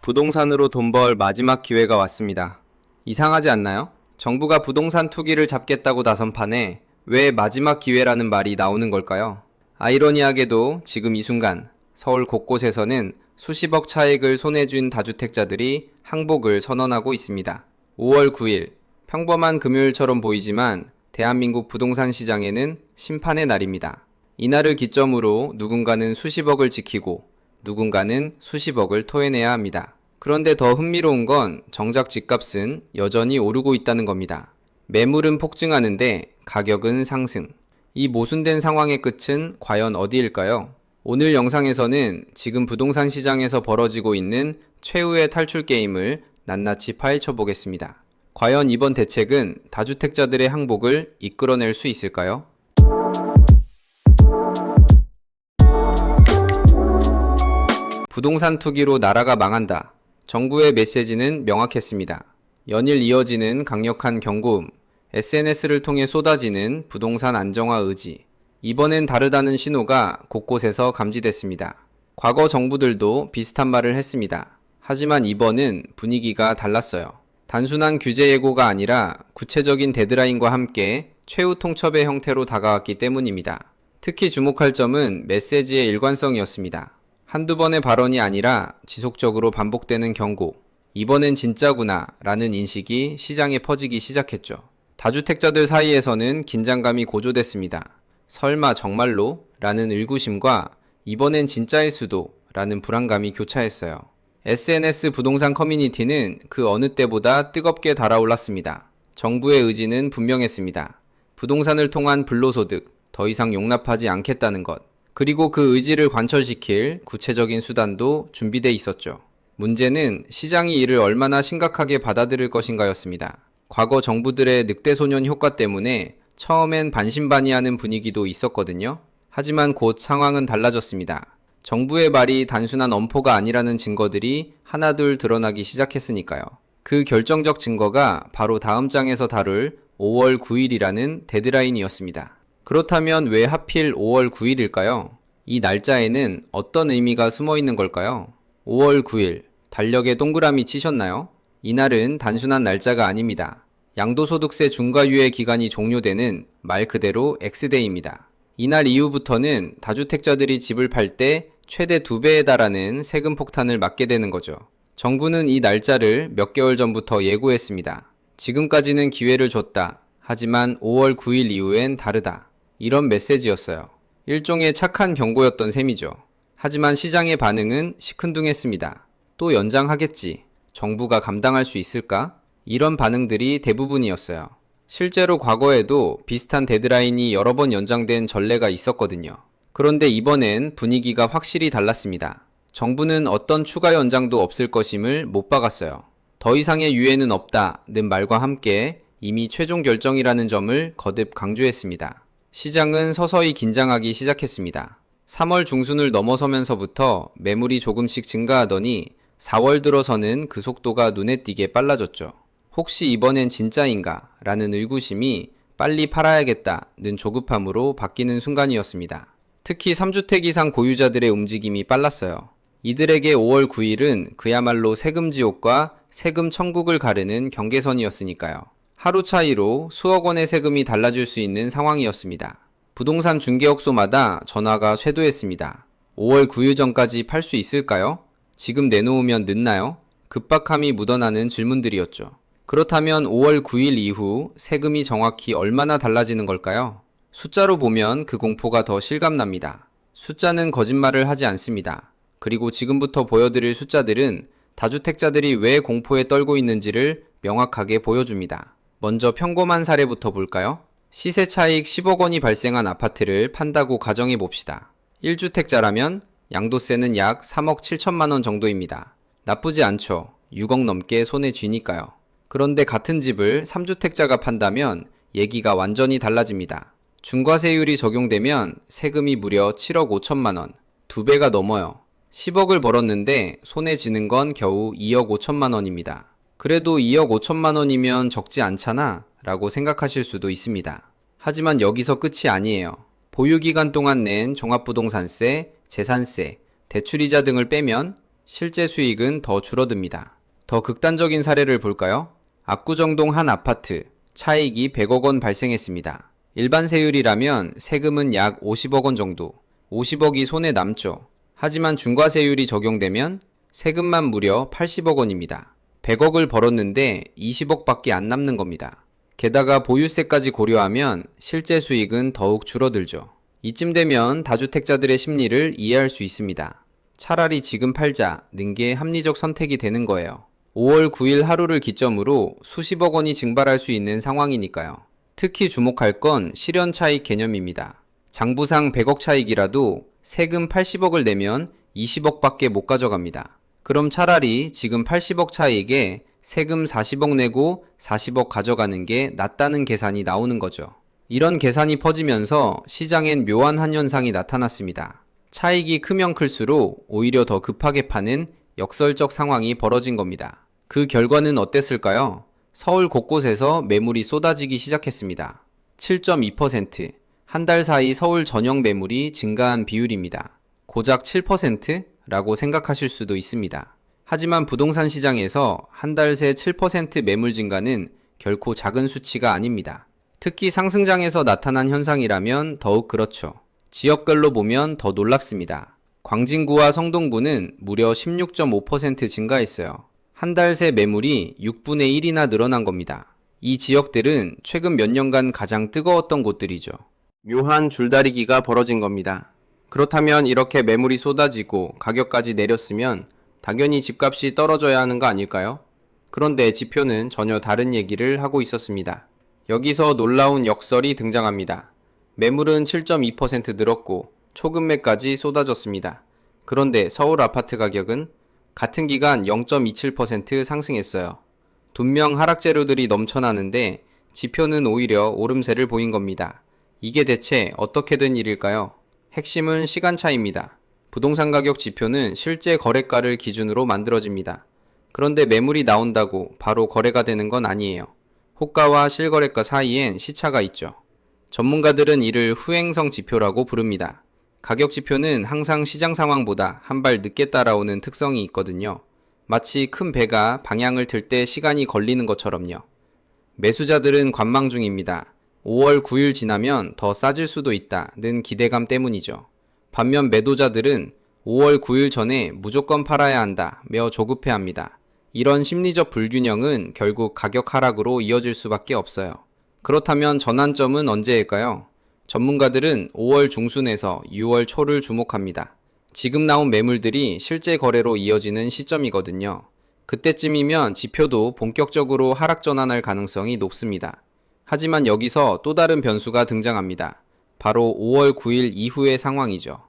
부동산으로 돈 벌 마지막 기회가 왔습니다. 이상하지 않나요? 정부가 부동산 투기를 잡겠다고 나선 판에 왜 마지막 기회라는 말이 나오는 걸까요? 아이러니하게도 지금 이 순간 서울 곳곳에서는 수십억 차익을 손에 쥔 다주택자들이 항복을 선언하고 있습니다. 5월 9일, 평범한 금요일처럼 보이지만 대한민국 부동산 시장에는 심판의 날입니다. 이날을 기점으로 누군가는 수십억을 지키고 누군가는 수십억을 토해내야 합니다. 그런데 더 흥미로운 건 정작 집값은 여전히 오르고 있다는 겁니다. 매물은 폭증하는데 가격은 상승. 이 모순된 상황의 끝은 과연 어디일까요? 오늘 영상에서는 지금 부동산 시장에서 벌어지고 있는 최후의 탈출 게임을 낱낱이 파헤쳐 보겠습니다. 과연 이번 대책은 다주택자들의 항복을 이끌어낼 수 있을까요? 부동산 투기로 나라가 망한다. 정부의 메시지는 명확했습니다. 연일 이어지는 강력한 경고음, SNS를 통해 쏟아지는 부동산 안정화 의지. 이번엔 다르다는 신호가 곳곳에서 감지됐습니다. 과거 정부들도 비슷한 말을 했습니다. 하지만 이번은 분위기가 달랐어요. 단순한 규제 예고가 아니라 구체적인 데드라인과 함께 최후 통첩의 형태로 다가왔기 때문입니다. 특히 주목할 점은 메시지의 일관성이었습니다. 한두 번의 발언이 아니라 지속적으로 반복되는 경고, 이번엔 진짜구나 라는 인식이 시장에 퍼지기 시작했죠. 다주택자들 사이에서는 긴장감이 고조됐습니다. 설마 정말로? 라는 의구심과 이번엔 진짜일 수도? 라는 불안감이 교차했어요. SNS 부동산 커뮤니티는 그 어느 때보다 뜨겁게 달아올랐습니다. 정부의 의지는 분명했습니다. 부동산을 통한 불로소득, 더 이상 용납하지 않겠다는 것. 그리고 그 의지를 관철시킬 구체적인 수단도 준비돼 있었죠. 문제는 시장이 이를 얼마나 심각하게 받아들일 것인가였습니다. 과거 정부들의 늑대소년 효과 때문에 처음엔 반신반의하는 분위기도 있었거든요. 하지만 곧 상황은 달라졌습니다. 정부의 말이 단순한 엄포가 아니라는 증거들이 하나둘 드러나기 시작했으니까요. 그 결정적 증거가 바로 다음 장에서 다룰 5월 9일이라는 데드라인이었습니다. 그렇다면 왜 하필 5월 9일일까요? 이 날짜에는 어떤 의미가 숨어 있는 걸까요? 5월 9일, 달력에 동그라미 치셨나요? 이날은 단순한 날짜가 아닙니다. 양도소득세 중과유예 기간이 종료되는 말 그대로 X데이입니다. 이날 이후부터는 다주택자들이 집을 팔 때 최대 2배에 달하는 세금 폭탄을 맞게 되는 거죠. 정부는 이 날짜를 몇 개월 전부터 예고했습니다. 지금까지는 기회를 줬다. 하지만 5월 9일 이후엔 다르다. 이런 메시지였어요. 일종의 착한 경고였던 셈이죠. 하지만 시장의 반응은 시큰둥했습니다. 또 연장하겠지. 정부가 감당할 수 있을까? 이런 반응들이 대부분이었어요. 실제로 과거에도 비슷한 데드라인이 여러 번 연장된 전례가 있었거든요. 그런데 이번엔 분위기가 확실히 달랐습니다. 정부는 어떤 추가 연장도 없을 것임을 못 박았어요. 더 이상의 유예는 없다는 말과 함께 이미 최종 결정이라는 점을 거듭 강조했습니다. 시장은 서서히 긴장하기 시작했습니다. 3월 중순을 넘어서면서부터 매물이 조금씩 증가하더니 4월 들어서는 그 속도가 눈에 띄게 빨라졌죠. 혹시 이번엔 진짜인가? 라는 의구심이 빨리 팔아야겠다는 조급함으로 바뀌는 순간이었습니다. 특히 3주택 이상 고유자들의 움직임이 빨랐어요. 이들에게 5월 9일은 그야말로 세금 지옥과 세금 천국을 가르는 경계선이었으니까요. 하루 차이로 수억 원의 세금이 달라질 수 있는 상황이었습니다. 부동산 중개업소마다 전화가 쇄도했습니다. 5월 9일 전까지 팔 수 있을까요? 지금 내놓으면 늦나요? 급박함이 묻어나는 질문들이었죠. 그렇다면 5월 9일 이후 세금이 정확히 얼마나 달라지는 걸까요? 숫자로 보면 그 공포가 더 실감납니다. 숫자는 거짓말을 하지 않습니다. 그리고 지금부터 보여드릴 숫자들은 다주택자들이 왜 공포에 떨고 있는지를 명확하게 보여줍니다. 먼저 평범한 사례부터 볼까요? 시세 차익 10억 원이 발생한 아파트를 판다고 가정해 봅시다. 1주택자라면 양도세는 약 3억 7천만 원 정도입니다. 나쁘지 않죠. 6억 넘게 손에 쥐니까요. 그런데 같은 집을 3주택자가 판다면 얘기가 완전히 달라집니다. 중과세율이 적용되면 세금이 무려 7억 5천만 원, 2배가 넘어요. 10억을 벌었는데 손에 쥐는 건 겨우 2억 5천만 원입니다. 그래도 2억 5천만 원이면 적지 않잖아 라고 생각하실 수도 있습니다. 하지만 여기서 끝이 아니에요. 보유기간 동안 낸 종합부동산세, 재산세, 대출이자 등을 빼면 실제 수익은 더 줄어듭니다. 더 극단적인 사례를 볼까요? 압구정동 한 아파트, 차익이 100억 원 발생했습니다. 일반 세율이라면 세금은 약 50억 원 정도, 50억이 손에 남죠. 하지만 중과세율이 적용되면 세금만 무려 80억 원입니다. 100억을 벌었는데 20억밖에 안 남는 겁니다. 게다가 보유세까지 고려하면 실제 수익은 더욱 줄어들죠. 이쯤 되면 다주택자들의 심리를 이해할 수 있습니다. 차라리 지금 팔자는 게 합리적 선택이 되는 거예요. 5월 9일 하루를 기점으로 수십억 원이 증발할 수 있는 상황이니까요. 특히 주목할 건 실현 차익 개념입니다. 장부상 100억 차익이라도 세금 80억을 내면 20억밖에 못 가져갑니다. 그럼 차라리 지금 80억 차익에 세금 40억 내고 40억 가져가는 게 낫다는 계산이 나오는 거죠. 이런 계산이 퍼지면서 시장엔 묘한 한 현상이 나타났습니다. 차익이 크면 클수록 오히려 더 급하게 파는 역설적 상황이 벌어진 겁니다. 그 결과는 어땠을까요? 서울 곳곳에서 매물이 쏟아지기 시작했습니다. 7.2%, 한 달 사이 서울 전역 매물이 증가한 비율입니다. 고작 7%라고 생각하실 수도 있습니다. 하지만 부동산 시장에서 한 달 새 7% 매물 증가는 결코 작은 수치가 아닙니다. 특히 상승장에서 나타난 현상이라면 더욱 그렇죠. 지역별로 보면 더 놀랍습니다. 광진구와 성동구는 무려 16.5% 증가했어요. 한 달 새 매물이 6분의 1이나 늘어난 겁니다. 이 지역들은 최근 몇 년간 가장 뜨거웠던 곳들이죠. 묘한 줄다리기가 벌어진 겁니다. 그렇다면 이렇게 매물이 쏟아지고 가격까지 내렸으면 당연히 집값이 떨어져야 하는 거 아닐까요? 그런데 지표는 전혀 다른 얘기를 하고 있었습니다. 여기서 놀라운 역설이 등장합니다. 매물은 7.2% 늘었고 초급매까지 쏟아졌습니다. 그런데 서울 아파트 가격은 같은 기간 0.27% 상승했어요. 분명 하락 재료들이 넘쳐나는데 지표는 오히려 오름세를 보인 겁니다. 이게 대체 어떻게 된 일일까요? 핵심은 시간차입니다. 부동산 가격 지표는 실제 거래가를 기준으로 만들어집니다. 그런데 매물이 나온다고 바로 거래가 되는 건 아니에요. 호가와 실거래가 사이엔 시차가 있죠. 전문가들은 이를 후행성 지표라고 부릅니다. 가격 지표는 항상 시장 상황보다 한 발 늦게 따라오는 특성이 있거든요. 마치 큰 배가 방향을 틀 때 시간이 걸리는 것처럼요. 매수자들은 관망 중입니다. 5월 9일 지나면 더 싸질 수도 있다는 기대감 때문이죠. 반면 매도자들은 5월 9일 전에 무조건 팔아야 한다며 조급해합니다. 이런 심리적 불균형은 결국 가격 하락으로 이어질 수밖에 없어요. 그렇다면 전환점은 언제일까요? 전문가들은 5월 중순에서 6월 초를 주목합니다. 지금 나온 매물들이 실제 거래로 이어지는 시점이거든요. 그때쯤이면 지표도 본격적으로 하락 전환할 가능성이 높습니다. 하지만 여기서 또 다른 변수가 등장합니다. 바로 5월 9일 이후의 상황이죠.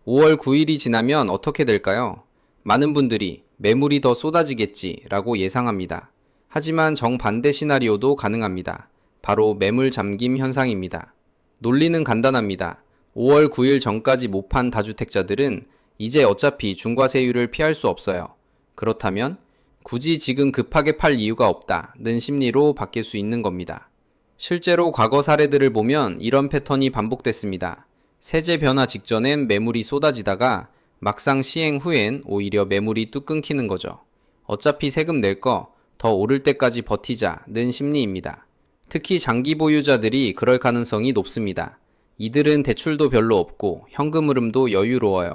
5월 9일이 지나면 어떻게 될까요? 많은 분들이 매물이 더 쏟아지겠지라고 예상합니다. 하지만 정반대 시나리오도 가능합니다. 바로 매물 잠김 현상입니다. 논리는 간단합니다. 5월 9일 전까지 못 판 다주택자들은 이제 어차피 중과세율을 피할 수 없어요. 그렇다면 굳이 지금 급하게 팔 이유가 없다는 심리로 바뀔 수 있는 겁니다. 실제로 과거 사례들을 보면 이런 패턴이 반복됐습니다. 세제 변화 직전엔 매물이 쏟아지다가 막상 시행 후엔 오히려 매물이 뚝 끊기는 거죠. 어차피 세금 낼 거 더 오를 때까지 버티자는 심리입니다. 특히 장기 보유자들이 그럴 가능성이 높습니다. 이들은 대출도 별로 없고 현금 흐름도 여유로워요.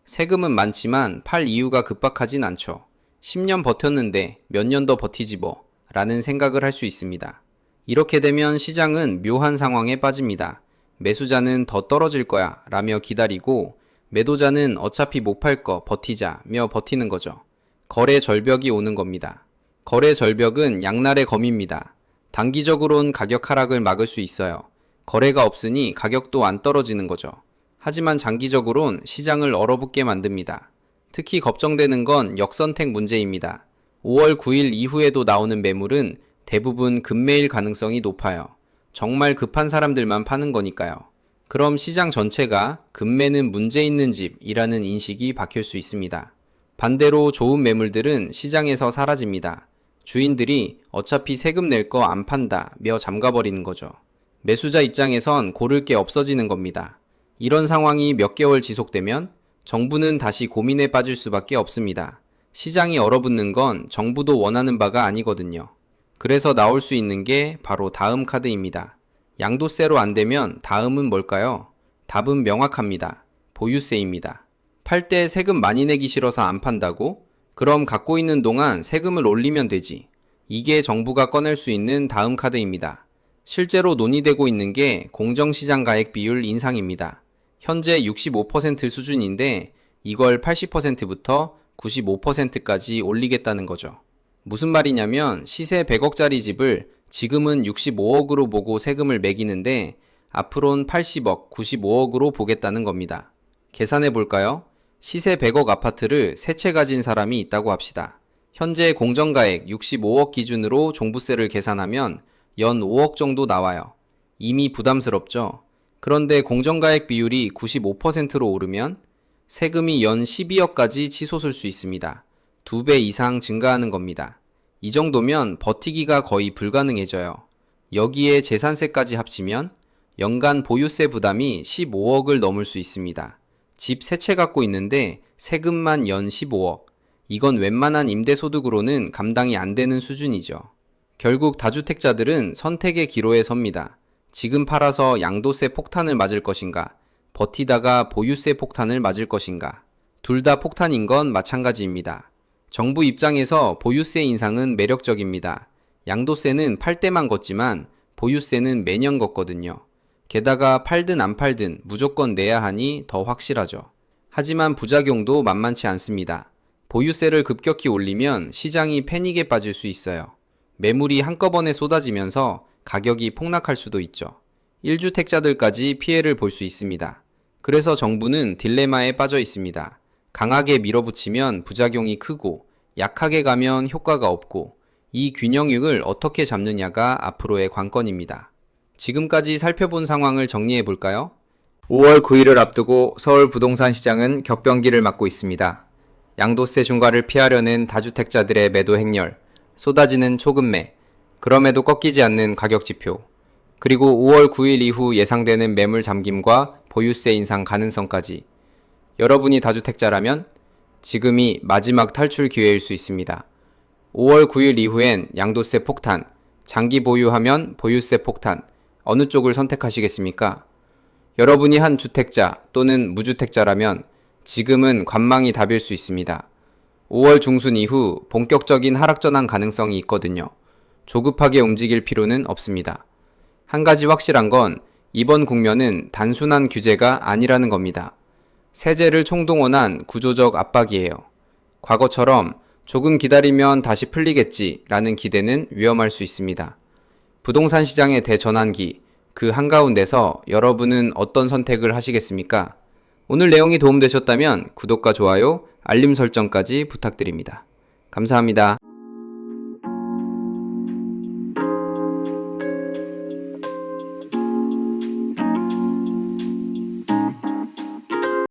세금은 많지만 팔 이유가 급박하진 않죠. 10년 버텼는데 몇 년 더 버티지 뭐 라는 생각을 할 수 있습니다. 이렇게 되면 시장은 묘한 상황에 빠집니다. 매수자는 더 떨어질 거야 라며 기다리고 매도자는 어차피 못 팔 거 버티자며 버티는 거죠. 거래 절벽이 오는 겁니다. 거래 절벽은 양날의 검입니다. 단기적으론 가격 하락을 막을 수 있어요. 거래가 없으니 가격도 안 떨어지는 거죠. 하지만 장기적으론 시장을 얼어붙게 만듭니다. 특히 걱정되는 건 역선택 문제입니다. 5월 9일 이후에도 나오는 매물은 대부분 급매일 가능성이 높아요. 정말 급한 사람들만 파는 거니까요. 그럼 시장 전체가 급매는 문제 있는 집이라는 인식이 박힐 수 있습니다. 반대로 좋은 매물들은 시장에서 사라집니다. 주인들이 어차피 세금 낼 거 안 판다며 잠가버리는 거죠. 매수자 입장에선 고를 게 없어지는 겁니다. 이런 상황이 몇 개월 지속되면 정부는 다시 고민에 빠질 수밖에 없습니다. 시장이 얼어붙는 건 정부도 원하는 바가 아니거든요. 그래서 나올 수 있는 게 바로 다음 카드입니다. 양도세로 안 되면 다음은 뭘까요? 답은 명확합니다. 보유세입니다. 팔 때 세금 많이 내기 싫어서 안 판다고? 그럼 갖고 있는 동안 세금을 올리면 되지. 이게 정부가 꺼낼 수 있는 다음 카드입니다. 실제로 논의되고 있는 게 공정시장 가액 비율 인상입니다. 현재 65% 수준인데 이걸 80%부터 95%까지 올리겠다는 거죠. 무슨 말이냐면 시세 100억짜리 집을 지금은 65억으로 보고 세금을 매기는데 앞으론 80억, 95억으로 보겠다는 겁니다. 계산해 볼까요? 시세 100억 아파트를 세 채 가진 사람이 있다고 합시다. 현재 공정가액 65억 기준으로 종부세를 계산하면 연 5억 정도 나와요. 이미 부담스럽죠? 그런데 공정가액 비율이 95%로 오르면 세금이 연 12억까지 치솟을 수 있습니다. 2배 이상 증가하는 겁니다. 이 정도면 버티기가 거의 불가능해져요. 여기에 재산세까지 합치면 연간 보유세 부담이 15억을 넘을 수 있습니다. 집 3채 갖고 있는데 세금만 연 15억. 이건 웬만한 임대소득으로는 감당이 안 되는 수준이죠. 결국 다주택자들은 선택의 기로에 섭니다. 지금 팔아서 양도세 폭탄을 맞을 것인가, 버티다가 보유세 폭탄을 맞을 것인가. 둘 다 폭탄인 건 마찬가지입니다. 정부 입장에서 보유세 인상은 매력적입니다. 양도세는 팔 때만 걷지만 보유세는 매년 걷거든요. 게다가 팔든 안 팔든 무조건 내야 하니 더 확실하죠. 하지만 부작용도 만만치 않습니다. 보유세를 급격히 올리면 시장이 패닉에 빠질 수 있어요. 매물이 한꺼번에 쏟아지면서 가격이 폭락할 수도 있죠. 1주택자들까지 피해를 볼 수 있습니다. 그래서 정부는 딜레마에 빠져 있습니다. 강하게 밀어붙이면 부작용이 크고 약하게 가면 효과가 없고 이 균형을 어떻게 잡느냐가 앞으로의 관건입니다. 지금까지 살펴본 상황을 정리해 볼까요? 5월 9일을 앞두고 서울 부동산 시장은 격변기를 맞고 있습니다. 양도세 중과를 피하려는 다주택자들의 매도 행렬, 쏟아지는 초급매, 그럼에도 꺾이지 않는 가격 지표, 그리고 5월 9일 이후 예상되는 매물 잠김과 보유세 인상 가능성까지. 여러분이 다주택자라면 지금이 마지막 탈출 기회일 수 있습니다. 5월 9일 이후엔 양도세 폭탄, 장기 보유하면 보유세 폭탄, 어느 쪽을 선택하시겠습니까? 여러분이 한 주택자 또는 무주택자라면 지금은 관망이 답일 수 있습니다. 5월 중순 이후 본격적인 하락 전환 가능성이 있거든요. 조급하게 움직일 필요는 없습니다. 한 가지 확실한 건 이번 국면은 단순한 규제가 아니라는 겁니다. 세제를 총동원한 구조적 압박이에요. 과거처럼 조금 기다리면 다시 풀리겠지라는 기대는 위험할 수 있습니다. 부동산 시장의 대전환기, 그 한가운데서 여러분은 어떤 선택을 하시겠습니까? 오늘 내용이 도움되셨다면 구독과 좋아요, 알림 설정까지 부탁드립니다. 감사합니다.